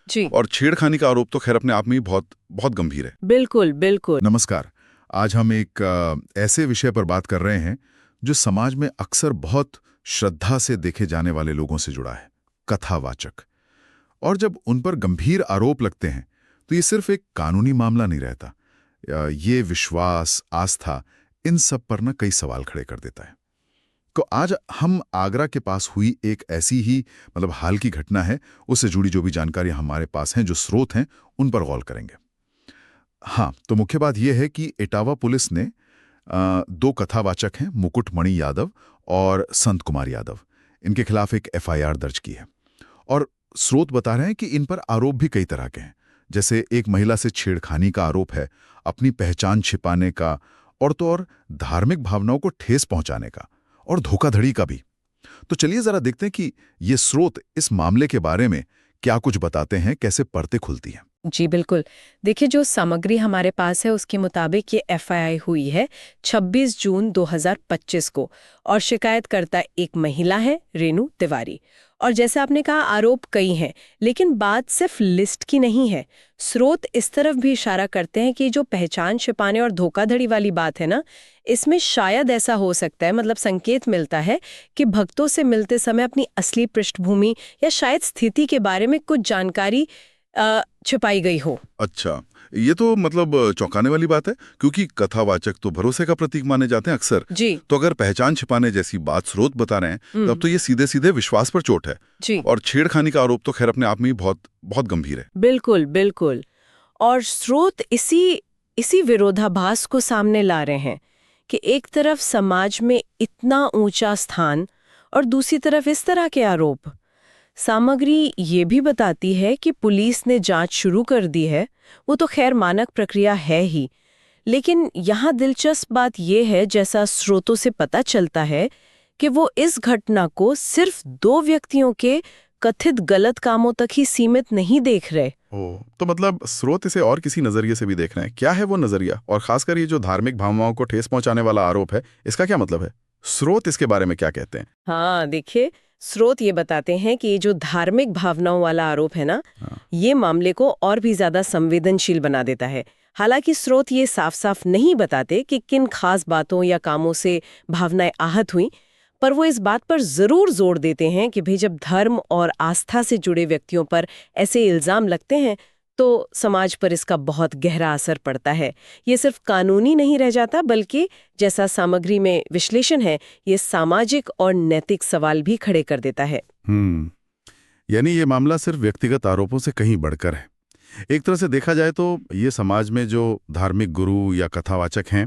जी। और छेड़खानी का आरोप तो खैर अपने आप में ही बहुत बहुत गंभीर है। बिल्कुल बिल्कुल। नमस्कार। आज हम एक ऐसे विषय पर बात कर रहे हैं जो समाज में अक्सर बहुत श्रद्धा से देखे जाने वाले लोगों से जुड़ा है, कथावाचक। और जब उन पर गंभीर आरोप लगते हैं तो ये सिर्फ एक कानूनी मामला नहीं रहता। ये विश्वास, आस्था, इन सब पर ना कई सवाल खड़े कर देता है। तो आज हम आगरा के पास हुई एक ऐसी ही हाल की घटना है, उससे जुड़ी जो भी जानकारी हमारे पास हैं, जो स्रोत हैं, उन पर गौर करेंगे। हाँ, तो मुख्य बात यह है कि इटावा पुलिस ने दो कथावाचक हैं, मुकुटमणि यादव और संत कुमार यादव, इनके खिलाफ एक एफआईआर दर्ज की है। और स्रोत बता रहे हैं कि इन पर आरोप भी कई तरह के हैं। जैसे एक महिला से छेड़खानी का आरोप है, अपनी पहचान छिपाने का, और तो और धार्मिक भावनाओं को ठेस पहुंचाने का, और धोखाधड़ी का भी। तो चलिए जरा देखते हैं कि ये स्रोत इस मामले के बारे में क्या कुछ बताते हैं, कैसे परतें खुलती हैं। जी बिल्कुल। देखिए, जो सामग्री हमारे पास है उसके मुताबिक ये एफआईआर हुई है 26 जून 2025 को, और शिकायतकर्ता एक महिला है, रेणु तिवारी। और जैसे आपने कहा, आरोप कई हैं, लेकिन बात सिर्फ लिस्ट की नहीं है। स्रोत इस तरफ भी इशारा करते हैं कि जो पहचान छिपाने और धोखाधड़ी वाली बात है ना, इसमें शायद ऐसा हो सकता है, संकेत मिलता है कि भक्तों से मिलते समय अपनी असली पृष्ठभूमि या शायद स्थिति के बारे में कुछ जानकारी छिपाई गई हो। अच्छा, ये तो चौंकाने वाली बात है, क्योंकि कथावाचक तो भरोसे का प्रतीक माने जाते हैं अक्सर। जी। तो अगर पहचान छिपाने जैसी बात स्रोत बता रहे हैं, तब तो ये सीधे सीधे विश्वास पर चोट है। जी। और छेड़खानी का आरोप तो खैर अपने आप में ही बहुत बहुत गंभीर है। बिल्कुल बिल्कुल। और स्रोत इसी विरोधाभास को सामने ला रहे हैं कि एक तरफ समाज में इतना ऊंचा स्थान और दूसरी तरफ इस तरह के आरोप। सामग्री ये भी बताती है कि पुलिस ने जांच शुरू कर दी है। वो तो खैर मानक प्रक्रिया है ही, लेकिन यहाँ दिलचस्प बात यह है, जैसा स्रोतों से पता चलता है, कि वो इस घटना को सिर्फ दो व्यक्तियों के कथित गलत कामों तक ही सीमित नहीं देख रहे। तो स्रोत इसे और किसी नजरिए से भी देख रहे हैं। क्या है वो नजरिया? और खासकर ये जो धार्मिक भावनाओं को ठेस पहुंचाने वाला आरोप है, इसका क्या मतलब है? स्रोत इसके बारे में क्या कहते हैं? हाँ देखिए, स्रोत ये बताते हैं कि ये जो धार्मिक भावनाओं वाला आरोप है ना, ये मामले को और भी ज्यादा संवेदनशील बना देता है। हालांकि स्रोत ये साफ साफ नहीं बताते कि किन खास बातों या कामों से भावनाएं आहत हुई, पर वो इस बात पर जरूर जोर देते हैं कि भाई, जब धर्म और आस्था से जुड़े व्यक्तियों पर ऐसे इल्जाम लगते हैं तो समाज पर इसका बहुत गहरा असर पड़ता है। ये सिर्फ कानूनी नहीं रह जाता, बल्कि जैसा सामग्री में विश्लेषण है, ये सामाजिक और नैतिक सवाल भी खड़े कर देता है। यानी ये मामला सिर्फ व्यक्तिगत आरोपों से कहीं बढ़कर है। एक तरह से देखा जाए तो ये समाज में जो धार्मिक गुरु या कथावाचक हैं,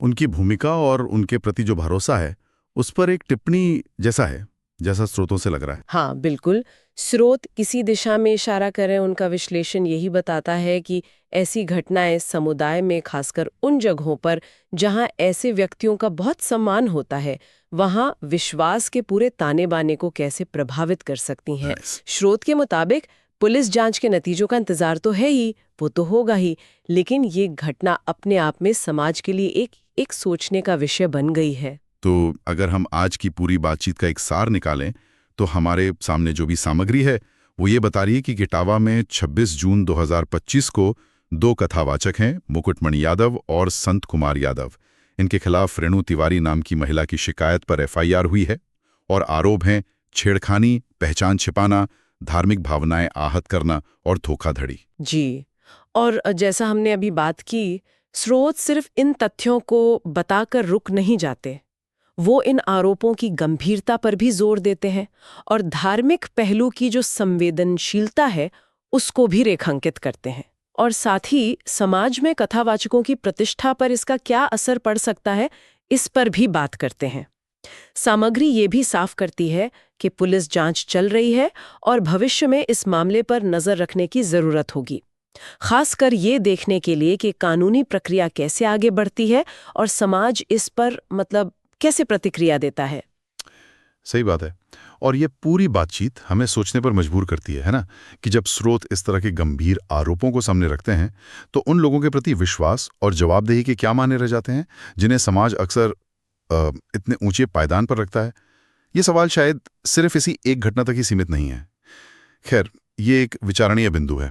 उनकी भूमिका और उनके प्रति जो भरोसा है, उस पर एक टिप्पणी जैसा है, जैसा स्रोतों से लग रहा है। हाँ बिल्कुल। स्रोत किसी दिशा में इशारा करें, उनका विश्लेषण यही बताता है कि ऐसी घटनाएं समुदाय में, खासकर उन जगहों पर जहां ऐसे व्यक्तियों का बहुत सम्मान होता है, वहां विश्वास के पूरे ताने बाने को कैसे प्रभावित कर सकती हैं। स्रोत के मुताबिक पुलिस जांच के नतीजों का इंतजार तो है ही, वो तो होगा ही, लेकिन ये घटना अपने आप में समाज के लिए एक सोचने का विषय बन गई है। तो अगर हम आज की पूरी बातचीत का एक सार निकालें, तो हमारे सामने जो भी सामग्री है वो ये बता रही है कि इटावा में 26 जून 2025 को दो कथावाचक हैं, मुकुटमणि यादव और संत कुमार यादव। इनके खिलाफ रेणु तिवारी नाम की महिला की शिकायत पर एफआईआर हुई है, और आरोप हैं छेड़खानी, पहचान छिपाना, धार्मिक भावनाएं आहत करना और धोखाधड़ी। जी, और जैसा हमने अभी बात की, स्रोत सिर्फ इन तथ्यों को बताकर रुक नहीं जाते। वो इन आरोपों की गंभीरता पर भी जोर देते हैं और धार्मिक पहलू की जो संवेदनशीलता है उसको भी रेखांकित करते हैं। और साथ ही समाज में कथावाचकों की प्रतिष्ठा पर इसका क्या असर पड़ सकता है, इस पर भी बात करते हैं। सामग्री ये भी साफ करती है कि पुलिस जांच चल रही है और भविष्य में इस मामले पर नजर रखने की जरूरत होगी, खासकर ये देखने के लिए कि कानूनी प्रक्रिया कैसे आगे बढ़ती है और समाज इस पर कैसे प्रतिक्रिया देता है। सही बात है। और ये पूरी बातचीत हमें सोचने पर मजबूर करती है ना, कि जब स्रोत इस तरह के गंभीर आरोपों को सामने रखते हैं, तो उन लोगों के प्रति विश्वास और जवाबदेही के क्या माने रह जाते हैं, जिन्हें समाज अक्सर इतने ऊंचे पायदान पर रखता है। ये सवाल शायद सिर्फ इसी एक घटना तक ही सीमित नहीं है। खैर, ये एक विचारणीय बिंदु है।